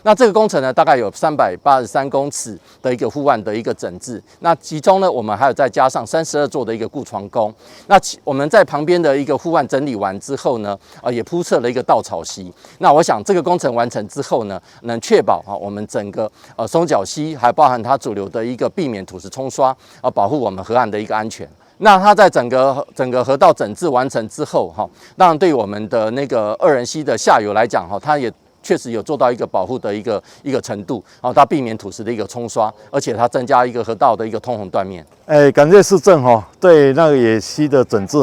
那这个工程呢，大概有383公尺的一个护岸的一个整治。那其中呢，我们还有再加上32座的一个固床工。那我们在旁边的一个护岸整理完之后呢，也铺设了一个稻草席。那我想这个工程完成之后呢，能确保我们整个松脚溪还包含它主流的一个避免土石冲刷，保护我们河岸的一个安全。那它在整个河道整治完成之后，当然对我们的那个二仁溪的下游来讲，它也确实有做到一个保护的一个程度，它避免土石的一个冲刷，而且它增加一个河道的一个通洪断面。感谢市政对那个野溪的整治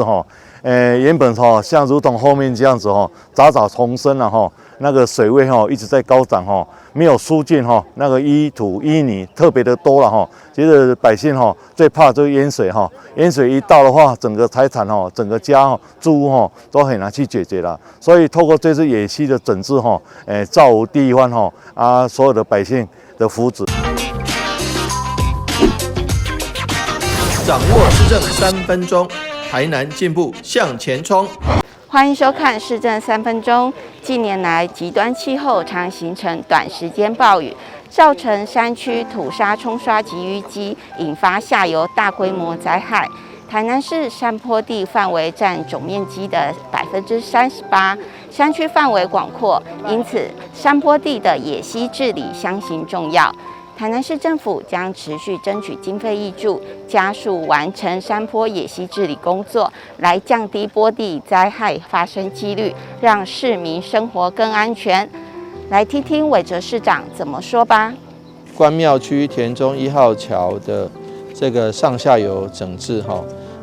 原本像如同后面这样子杂草丛生了那个水位一直在高涨没有疏浚那个淤土淤泥特别的多了其实百姓最怕就是淹水淹水一到的话，整个财产整个家住屋都很难去解决了。所以透过这次野溪的整治造福地方所有的百姓的福祉。掌握市政3分钟，台南进步向前冲。欢迎收看市政3分钟。近年来，极端气候常形成短时间暴雨，造成山区土沙冲刷及淤积，引发下游大规模灾害。台南市山坡地范围占总面积的38%，山区范围广阔，因此山坡地的野溪治理相形重要。台南市政府将持续争取经费挹注，加速完成山坡野溪治理工作，来降低坡地灾害发生几率，让市民生活更安全。来听听韦哲市长怎么说吧。关庙区田中1号桥的这个上下游整治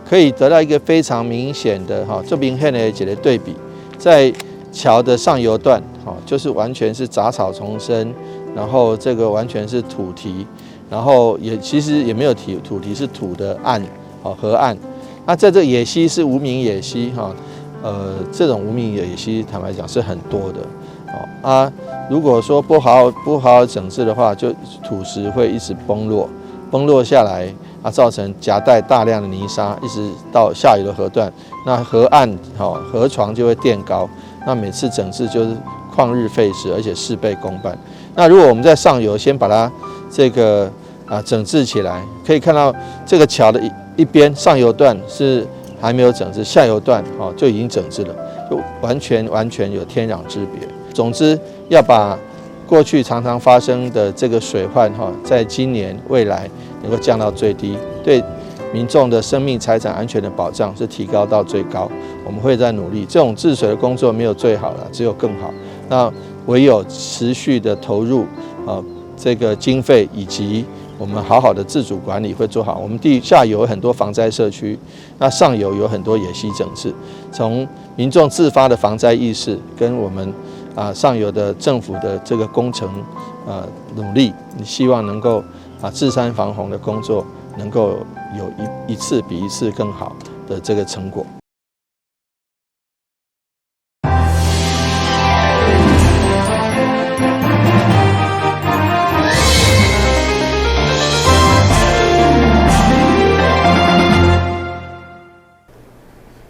可以得到一个非常明显的这明显的一个对比，在桥的上游段就是完全是杂草丛生。然后这个完全是土堤，然后其实也没有土堤，是土的岸，河岸。那在这野溪是无名野溪这种无名野溪坦白讲是很多的如果说不好好整治的话，就土石会一直崩落下来造成夹带大量的泥沙，一直到下游的河段，那河岸河床就会垫高，那每次整治就是旷日费时，而且事倍功半。那如果我们在上游先把它这个整治起来，可以看到这个桥的一边上游段是还没有整治，下游段就已经整治了，就完全有天壤之别。总之要把过去常常发生的这个水患在今年未来能够降到最低，对民众的生命财产安全的保障是提高到最高。我们会再努力，这种治水的工作没有最好了，只有更好。那唯有持续的投入这个经费，以及我们好好的自主管理会做好。我们地下游有很多防灾社区，那上游有很多野溪整治，从民众自发的防灾意识跟我们上游的政府的这个工程努力，你希望能够治山防洪的工作能够有一次比一次更好的这个成果。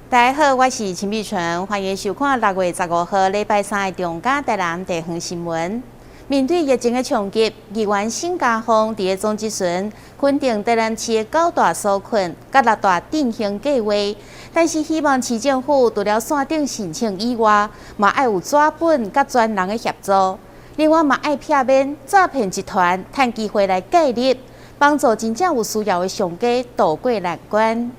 大家好，我是陈碧纯，欢迎收看6月15号礼拜3的中嘉台南地方新闻。面对疫情的冲击，议员沈佳凤伫个总集时肯定台南市的9大纾困、甲6大振兴计划，但是希望市政府除了线顶申请以外，嘛爱有纸本甲专人的协助。另外嘛爱避免诈骗集团趁机会来介入，帮助真正有需要的商家渡过难关。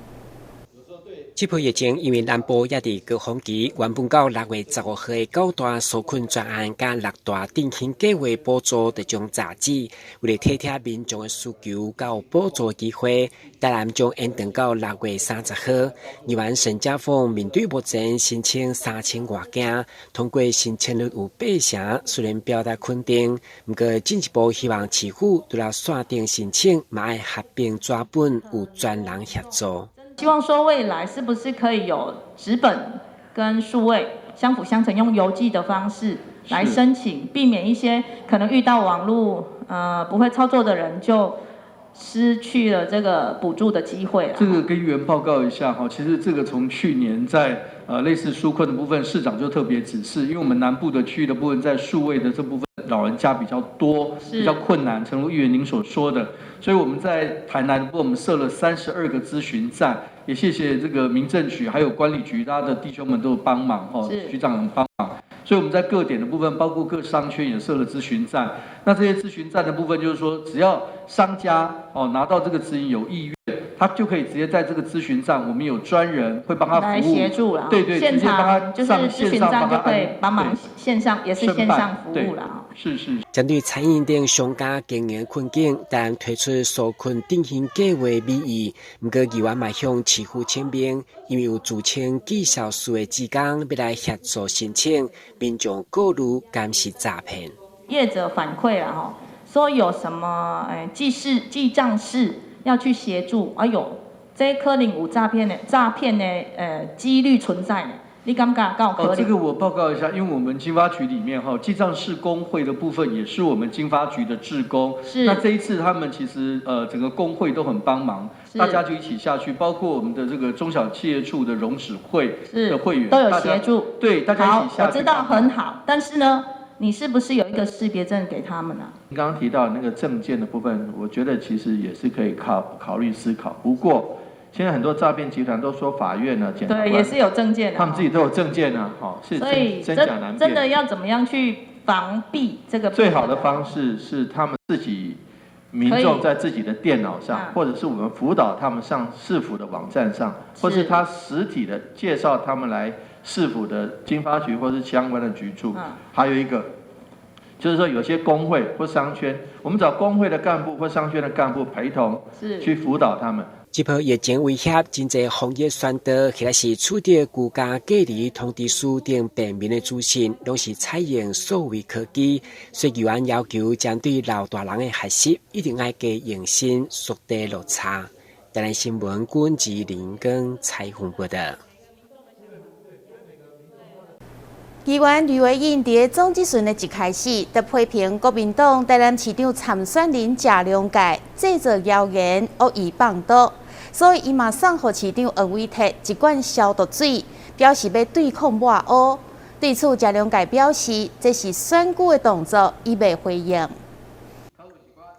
这波疫情因为南部也伫高峰期，原本到6月15号的9大纾困专案甲6大振兴计划补助就将暂止，为了体贴民众的需求，到补助机会，台南将延长到6月30号。议员沈佳凤面对目前申请3000多件，通过申请率有80%，虽然表达肯定，不过进一步希望市府除了线顶申请，嘛要合并纸本有专人协助。希望说未来是不是可以有纸本跟数位相辅相成，用邮寄的方式来申请，避免一些可能遇到网络不会操作的人就失去了这个补助的机会了。这个跟议员报告一下哈，其实这个从去年在类似纾困的部分，市长就特别指示，因为我们南部的区域的部分在数位的这部分老人家比较多，比较困难，诚如议员您所说的，所以我们在台南的部分，我们设了32个咨询站，也谢谢这个民政局还有管理局，大家的弟兄们都有帮忙哦，局长很帮忙。所以我们在各点的部分，包括各商圈也设了咨询站。那这些咨询站的部分，就是说，只要商家拿到这个指引有意愿，他就可以直接在这个咨询站，我们有专人会帮他服务，来协助了。对，现场就是咨询站就可以帮忙线上，也是线上服务了。是。针对餐饮等商家经营困境，但推出纾困振兴计划美意，不过议员迈向市府签名，因为有自称技销署的职工要来协助申请，民众过虑敢是诈骗。业者反馈了说有什么记账室要去协助，哎呦，这可能有诈骗的几率存在呢。你感觉够可能？这个我报告一下，因为我们经发局里面记账室工会的部分也是我们经发局的志工。是。那这一次他们其实整个工会都很帮忙，大家就一起下去，包括我们的这个中小企业处的荣指会的会员都有协助。对，大家一起下去。好，我知道很好，但是呢，你是不是有一个识别证给他们啊？你刚刚提到那个证件的部分，我觉得其实也是可以考虑思考。不过现在很多诈骗集团都说法院呢，检察官对也是有证件的，他们自己都有证件呢，是真假难辨。真的要怎么样去防避这个？最好的方式是他们自己民众在自己的电脑上，或者是我们辅导他们上市府的网站上，或是他实体的介绍他们来市府的经发局或是相关的局处。还有一个就是说有些工会或商圈，我们找工会的干部或商圈的干部陪同去辅导他们。这波疫情威胁，真侪防疫宣导，或者是处理居家隔离通知书等便民的资讯，拢是采用数位科技。所以议员要求，针对老大人的学习，一定要加用心，缩短落差。台南新闻管制林根采访报道。议员吕维英在总质询的一开始，就批评国民党台南市长参选人谢龙介制造谣言、恶意放毒，所以伊马上和市长黄伟哲一罐消毒水，表示要对抗外污。对此，谢龙介表示，这是选举的动作，伊未回应。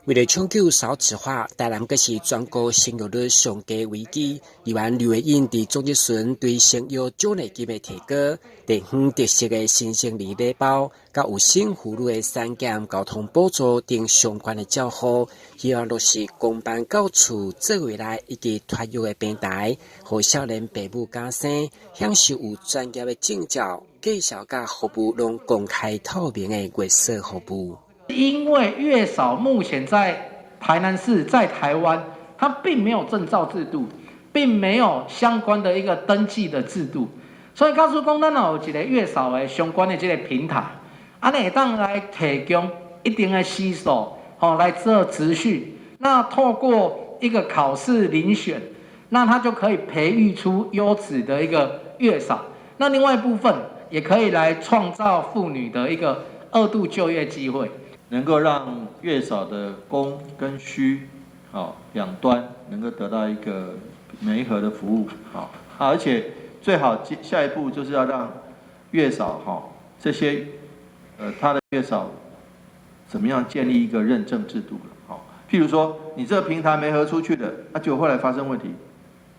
为了抢救少子化，台南更是全国生育率上低危机。议员刘维英在总质询对生育奖励金的提高、地方特色的新生儿礼包、甲有性妇女的产检交通补助等相关的照顾，希望落实公办到厝做回来以及托育的平台，和少年父母家生享受有专业的证照、介绍甲服务拢公开透明的月色服务。因为月嫂目前在台南市，在台湾，它并没有证照制度，并没有相关的一个登记的制度，所以告诉讲，咱有一个月嫂的相关的这个平台，安尼会当来提供一定的时数，来做资讯。那透过一个考试遴选，那它就可以培育出优质的一个月嫂。那另外一部分也可以来创造妇女的一个2度就业机会。能够让月嫂的供跟需，两端能够得到一个媒合的服务，而且最好下一步就是要让月嫂这些他的月嫂怎么样建立一个认证制度了，譬如说你这个平台媒合出去的，结果后来发生问题，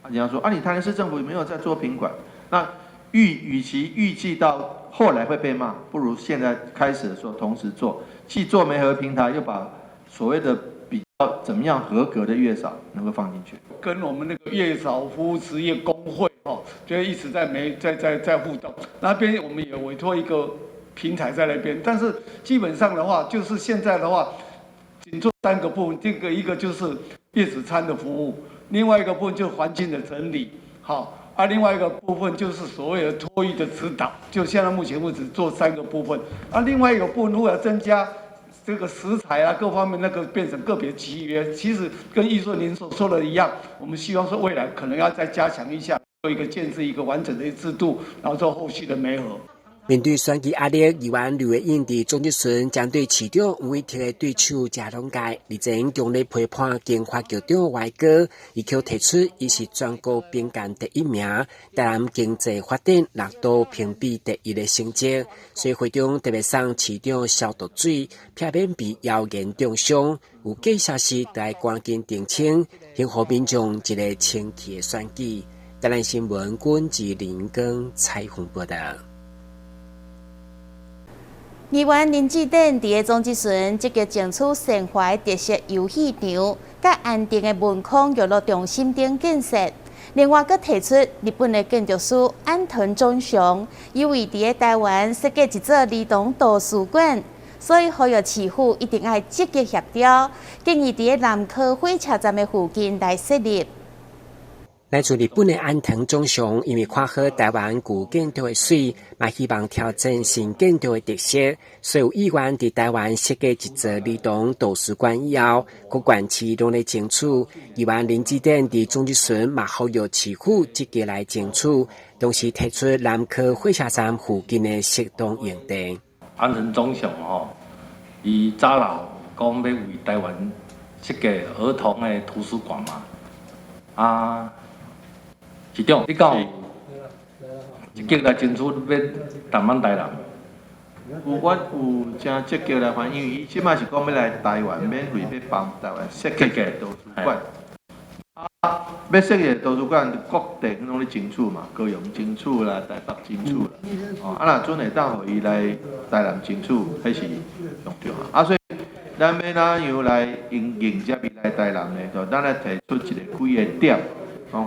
人家说你台南市政府没有在做品管，那与其预计到后来会被骂，不如现在开始的时候同时做。既做媒合平台，又把所谓的比较怎么样合格的月嫂能够放进去，跟我们那个月嫂服务职业工会就一直在互动。那边我们也委托一个平台在那边，但是基本上的话，就是现在的话，仅做3个部分，一个就是月子餐的服务，另外一个部分就是环境的整理，另外一个部分就是所谓的托育的指导，就现在目前为止做3个部分。另外一个部分如果要增加这个食材各方面，那个变成个别契约，其实跟议顺您所说的一样，我们希望说未来可能要再加强一下，做一个建制一个完整的制度，然后做后续的媒合。面对选举压力，议员刘月英伫总结时将对市长黄伟哲的对手加通界，日前强烈批判经发局长外哥，伊却提出伊是全国评鉴第1名，台南经济发展6都评比第1的成绩，所以会中特别送市长消毒水，避免被谣言中伤。有假消息，就要赶紧澄清，幸福民众一个清气的选举。台南新闻管制林根采访报道。议员林志典伫个总集时积极争取善怀特色游戏场、甲安定的文康娱乐中心等建设。另外，佮提出日本的建筑师安藤忠雄，因为伫个台湾设计一座儿童图书馆，所以呼吁市府一定要积极协调，建议伫个南科火车站的附近来设立。来自日本的安藤忠雄，因为看好台湾古建筑的水，嘛希望挑战新建筑的特色，所以有议员伫台湾设计一座儿童图书馆以后，各县市拢在争取。议员林志典伫总集时嘛呼吁市府积极来争取，同时提出南科火车站附近的适当用地。安藤忠雄伊早老讲要为台湾设计儿童的图书馆嘛，市长，你讲积极来争取要谈往台南？我有真积极来反映，因为伊即摆是讲要来台湾免费要帮台湾设计图书馆。要设计图书馆，各地拢咧争取嘛，高雄争取啦，台北争取啦。若准会当互伊来台南争取，迄是上重要。所以咱要哪样来迎接伊来台南呢？就咱来提出一个几个点。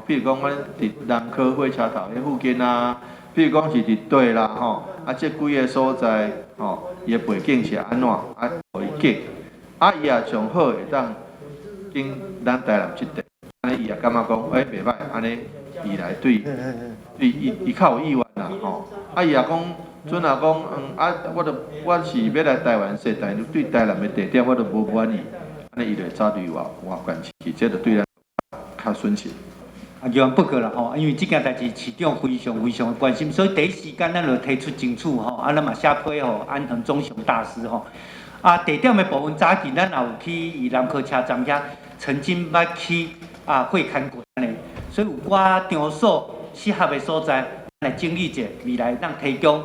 比如讲，阮伫南科火车头迄附近啊，比如讲是伫对啦，这几个所在，伊的背景是安怎，互伊记，伊也上好会当经咱台南这地，安尼伊也感觉讲，袂歹，安尼伊来对伊较有意愿啦，伊也讲，准也讲，我是要来台湾设，但是对台南的地点我都无满意，安尼伊就早对外关系，这就对咱较损失。议员报告啦因为这件代志市长非常的关心，所以第一时间咱就提出争取咱嘛写批安藤忠雄大师地点的部分早期咱也有去南科车站遐，曾经捌去会勘过安尼，所以有我场所适合的所在来整理者，未来咱提供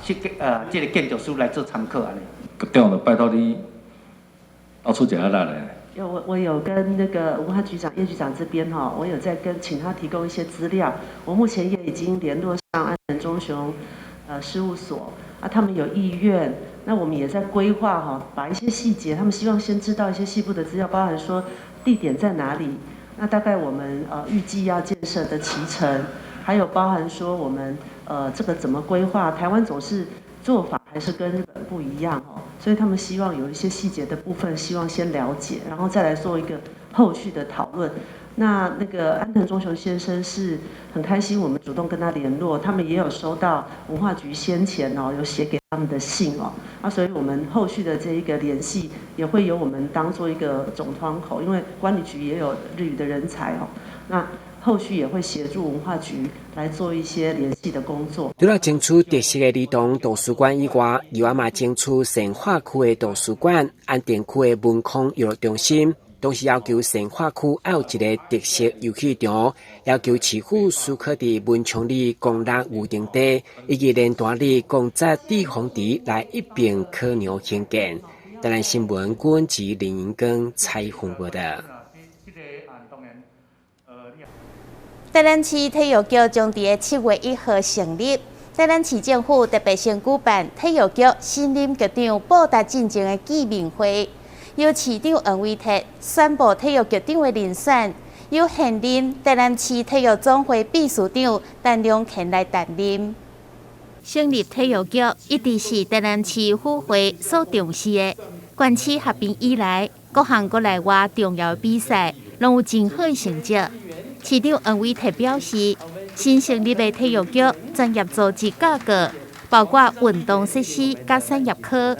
这个建筑师来做参考安尼。局长就拜托你拿出一下来。我有跟那个文化局长叶局长这边我有在请他提供一些资料。我目前也已经联络上安藤忠雄事务所他们有意愿。那我们也在规划把一些细节，他们希望先知道一些细部的资料，包含说地点在哪里，那大概我们预计要建设的期程，还有包含说我们这个怎么规划。台湾总是做法还是跟日本不一样所以他们希望有一些细节的部分，希望先了解，然后再来做一个后续的讨论。那个安藤忠雄先生是很开心，我们主动跟他联络，他们也有收到文化局先前有写给他们的信所以我们后续的这一个联系也会由我们当做一个总窗口，因为管理局也有日语的人才那后续也会协助文化局来做一些联系的工作。除了争取特色的儿童图书馆以外，议员嘛争取善化区的图书馆、安定区的文康娱乐中心，同时要求善化区要有一个特色游戏场，要求市府苏克伫文昌里公立预定地以及连大里公宅地方地来一并考量兴建。台南新闻管制林银根采访报道。台南市体育局将伫7月1号成立。台南市政府特别先举办体育局新任局长报答进前的见面会，由市长黄伟哲宣布体育局长的人选，由现任台南市体育总会秘书长陈良乾来担任。成立体育局一直是台南市府会所重视的。县市合并以来，各项国内外重要的比赛拢有真好的成绩。市长黄伟哲表示，新成立的体育局专业组织架构包括运动设施甲产业科、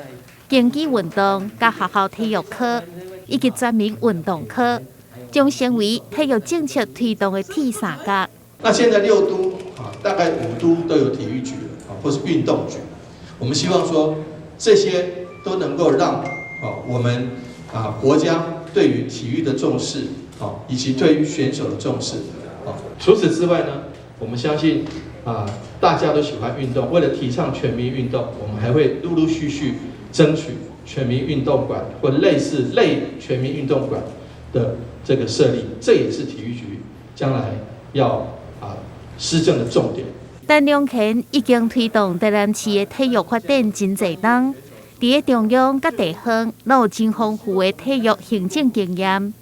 竞技运动甲学校体育科以及专门运动科，将成为体育政策推动的铁三角。那现在6都大概5都都有体育局了或是运动局。我们希望说这些都能够让我们国家对于体育的重视以及对于选手的重视。除此之外呢，我们相信大家都喜欢运动，为了提倡全民运动，我们还会陆陆续续争取全民运动馆或类似全民运动馆的这个设立，这也是体育局将来要施政的重点。陈良乾已经推动台南市的体育发展真侪年，伫中央甲地方都有真丰富的体育行政经验。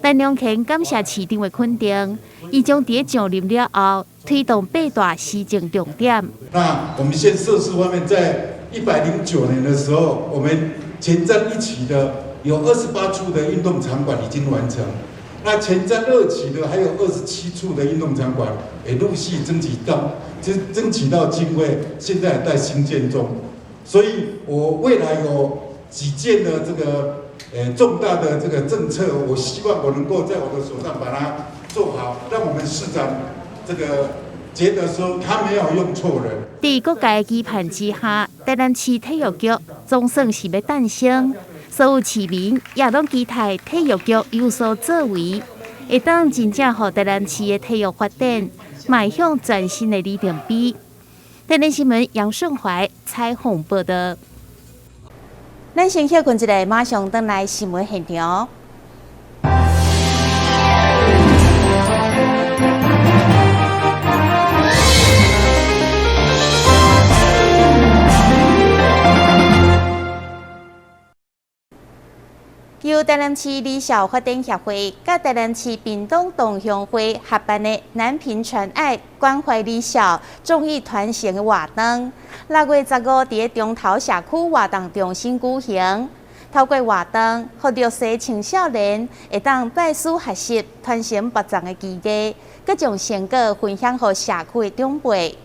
陈良乾感谢市长的肯定，伊将伫上任了后推动8大施政重点。那我们现设施方面，在109年的时候，我们前瞻1期的有28处的运动场馆已经完成，那前瞻2期的还有27处的运动场馆也陆续征集到经费，现在在兴建中。所以我未来有几件的这个重大的这个政策，我希望我能够在我的手上把它做好，让我们市长这个觉得说他没有用错人。在各界期盼之下，台南市体育局总算是要诞生。所有市民也拢期待体育局有所作为，会当真正让台南市的体育发展迈向全新的里程碑。台南新闻杨顺怀采访报道。咱先休困一下，马上回来新闻现场。由台南市理小发展协会甲台南市屏东同乡会合办的南屏传爱关怀理小众义团成的活动，6月15日在中头社区活动中心举行。透过活动，互弱势青少年会当拜师学习，传承别种的技艺，佮将成果分享给社区的长辈。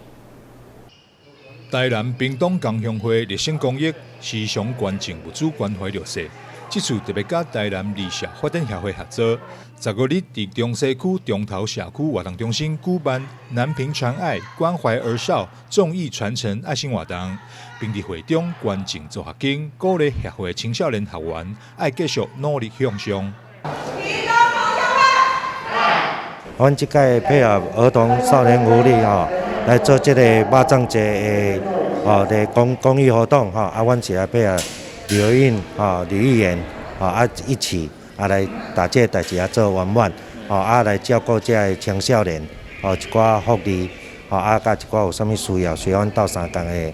台南屏东同乡会热心公益，时常捐赠物资关怀弱势。这次特别甲台南理社发展协会合作，15日伫中西区中头社区活动中心举办南屏传爱关怀儿少众义传承爱心活动，并伫会中捐赠助学金，鼓励协会青少年学员爱继续努力向上。阮即届配合儿童少年福利来做这个肉粽节的公益活动阮是来配合刘运吕议员一起来把这代志做圆满来照顾这个青少年一寡福利甲一寡有啥物需要，随阮斗相共的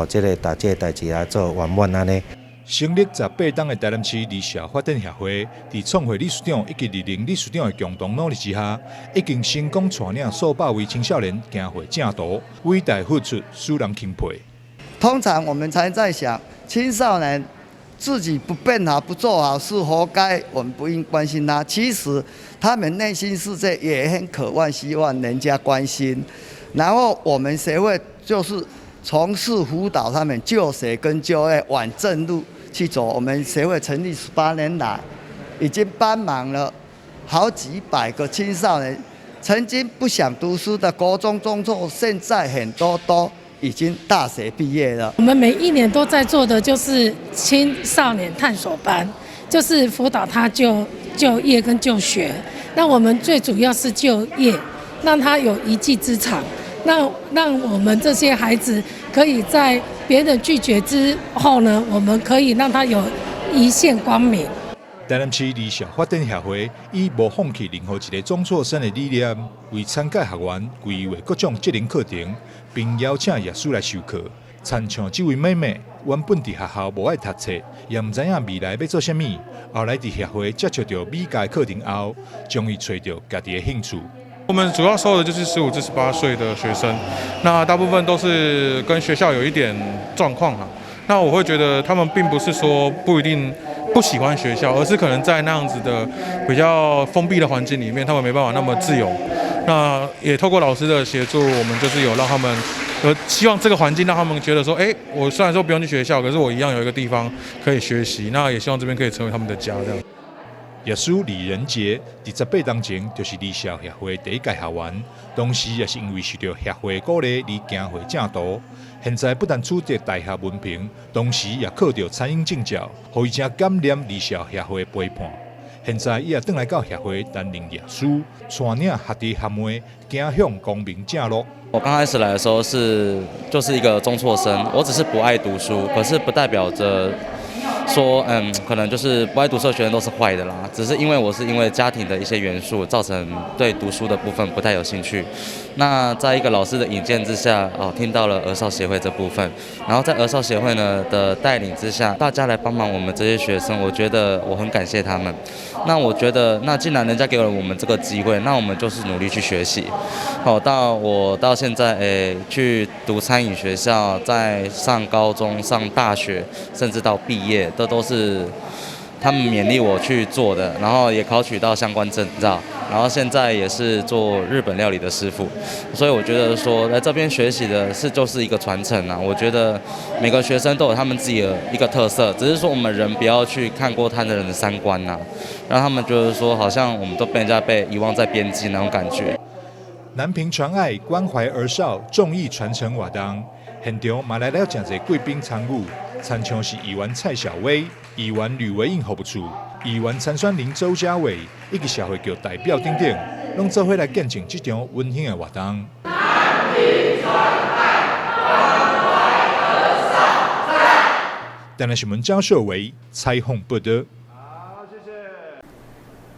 这个把这代志来做圆满安尼。成立18档的台南市理社发展协会，伫创会理事长以及历任理事长的共同努力之下，已经成功带领数百位青少年行回正途，伟大付出，使人钦佩。通常我们常在想，青少年自己不变好、不做好是活该，我们不应关心他。其实他们内心世界也很渴望、希望人家关心。然后我们协会就是从事辅导他们就学跟就业往正路去走。我们协会成立18年来，已经帮忙了好几百个青少年，曾经不想读书的国中、中辍，现在很多都已经大学毕业了。我们每一年都在做的就是青少年探索班，就是辅导他就业跟就学。那我们最主要是就业，让他有一技之长，让我们这些孩子可以在别人拒绝之后呢，我们可以让他有一线光明。台南市理社发展协会以无放弃任何一个中辍生的理念，为参加学员规划各种职能课程，并邀请业师来授课。参像这位妹妹，原本伫学校无爱读册，也唔知影未来要做啥物，后来伫协会接触到美甲课程后，终于找到家己的兴趣。我们主要收的就是15至18岁的学生，那大部分都是跟学校有一点状况啊。那我会觉得他们并不是说不一定不喜欢学校，而是可能在那样子的比较封闭的环境里面，他们没办法那么自由。那也透过老师的协助，我们就是有让他们，希望这个环境让他们觉得说，我虽然说不用去学校，可是我一样有一个地方可以学习。那也希望这边可以成为他们的家这样。业师李仁杰伫18当前就是理社协会第一届学员，当时也是因为受到协会鼓励而行回正途。现在不但取得大学文凭，同时也考到餐饮证照，互伊正感念离校协会陪伴。现在伊也转来到协会担任业师，带领学弟学妹走向光明正路。我刚开始来的时候就是一个中辍生，我只是不爱读书，可是不代表着说可能就是不爱读书的学生都是坏的啦，只是因为家庭的一些元素，造成对读书的部分不太有兴趣。那在一个老师的引荐之下，听到了儿少协会这部分，然后在儿少协会呢的带领之下，大家来帮忙我们这些学生，我觉得我很感谢他们。那我觉得，那既然人家给了我们这个机会，那我们就是努力去学习。我到现在去读餐饮学校，在上高中、上大学，甚至到毕业，这都是他们勉励我去做的，然后也考取到相关证照，然后现在也是做日本料理的师傅，所以我觉得说来这边学习的就是一个传承啊。我觉得每个学生都有他们自己的一个特色，只是说我们人不要去看过他的人的三观呐，让他们觉得说好像我们都被人家被遗忘在边际那种感觉。南平传爱关怀儿少众艺传承活动，现场嘛来了真侪贵宾参与，参像是议员蔡小薇、议员吕维应服务处、议员参选人周家伟以及社会局代表等等，拢做伙来见证这场温馨的活动。南平传爱关怀儿少，台南新闻张秀维采访报道。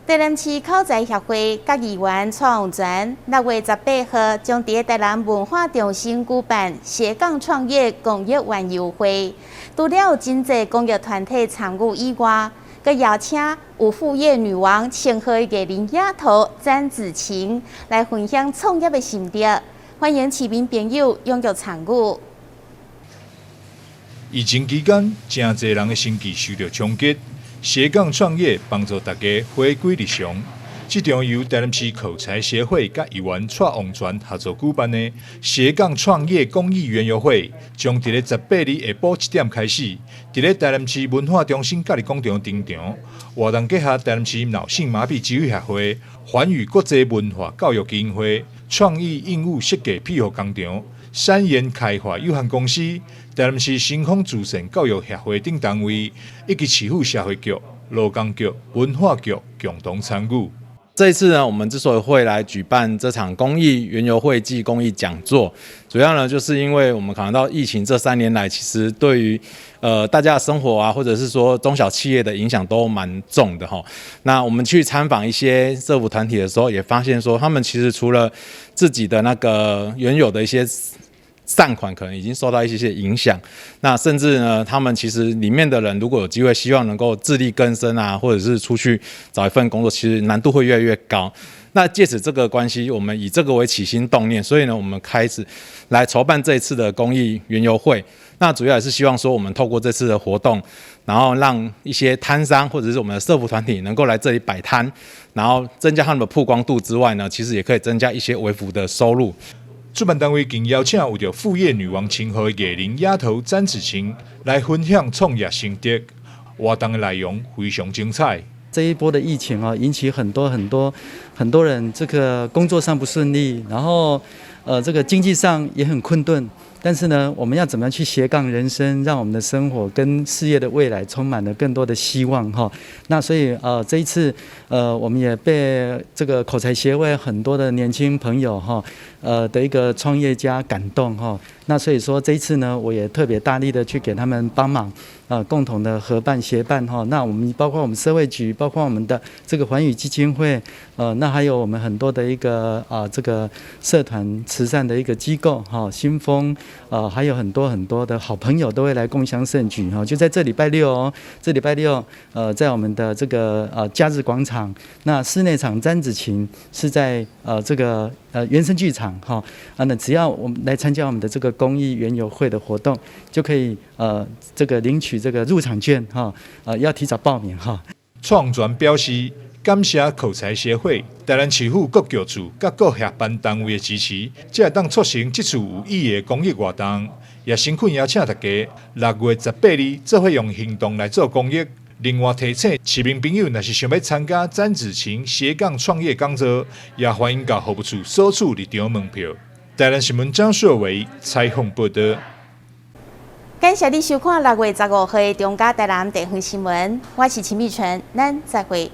台南市口才协会甲议员蔡永全6月18号将伫台南文化中心举办斜杠创业公益园游会，除了有真侪公益团体参与以外，佮邀请有副业女王签合艺林丫头詹子晴来分享创业的心得，欢迎市民朋友踊跃参与。疫情期间，真侪人的生计受到冲击。斜杠创业帮助大家回归日常。这场由台南市口才协会甲议员蔡王全合作举办的斜杠创业公益园游会，将伫咧18日下晡1点开始，伫咧台南市文化中心教育广场登场。活动结合台南市脑性麻痹疾病协会、环宇国际文化教育基金会、创意应用设计庇护工厂、山岩开发有限公司、台南市新丰自然教育协会等单位，以及市府社会局、劳工局、文化局共同参与。这一次呢，我们之所以会来举办这场公益园游会暨公益讲座，主要呢就是因为我们考量到疫情这3年来，其实对于大家的生活啊，或者是说中小企业的影响都蛮重的哈。那我们去参访一些社福团体的时候，也发现说，他们其实除了自己的那个原有的一些善款可能已经受到一些影响，那甚至呢，他们其实里面的人如果有机会希望能够自力更生啊，或者是出去找一份工作，其实难度会越来越高。那借此这个关系，我们以这个为起心动念，所以呢，我们开始来筹办这一次的公益园游会。那主要也是希望说，我们透过这次的活动，然后让一些摊商或者是我们的社福团体能够来这里摆摊，然后增加他们的曝光度之外呢，其实也可以增加一些微幅的收入。主办单位更邀请有着副业女王称号的艺人丫头詹子晴来分享创业心得，活动的内容非常精彩。这一波的疫情啊，引起很多人这个工作上不顺利，然后这个经济上也很困顿。但是呢，我们要怎么样去斜杠人生，让我们的生活跟事业的未来充满了更多的希望哈？那所以这一次我们也被这个口才协会很多的年轻朋友哈的一个创业家感动哈。那所以说这一次呢，我也特别大力的去给他们帮忙共同的合办协办哈。那我们包括我们社会局，包括我们的这个环宇基金会，那还有我们很多的一个这个社团慈善的一个机构哈，新丰。还有很多的好朋友都会来共襄盛举哈，就在这礼拜六哦，这礼拜六在我们的这个假日广场，那室内场詹子晴是在这个原生剧场哈那只要我们来参加我们的这个公益园游会的活动，就可以这个领取这个入场券哈要提早报名哈。创全表示。感谢口才协会、台南市府各局处、甲各协办单位的支持，才会当促成这次有意义的公益活动。也诚恳邀请大家6月18日做伙用行动来做公益。另外提醒市民朋友，若是想要参加詹子晴斜杠创业讲座，也欢迎到服务处索取入场门票。台南新闻张硕维采访报道。感谢你收看6月15日的中嘉台南地方新闻，我是秦美纯，咱再会。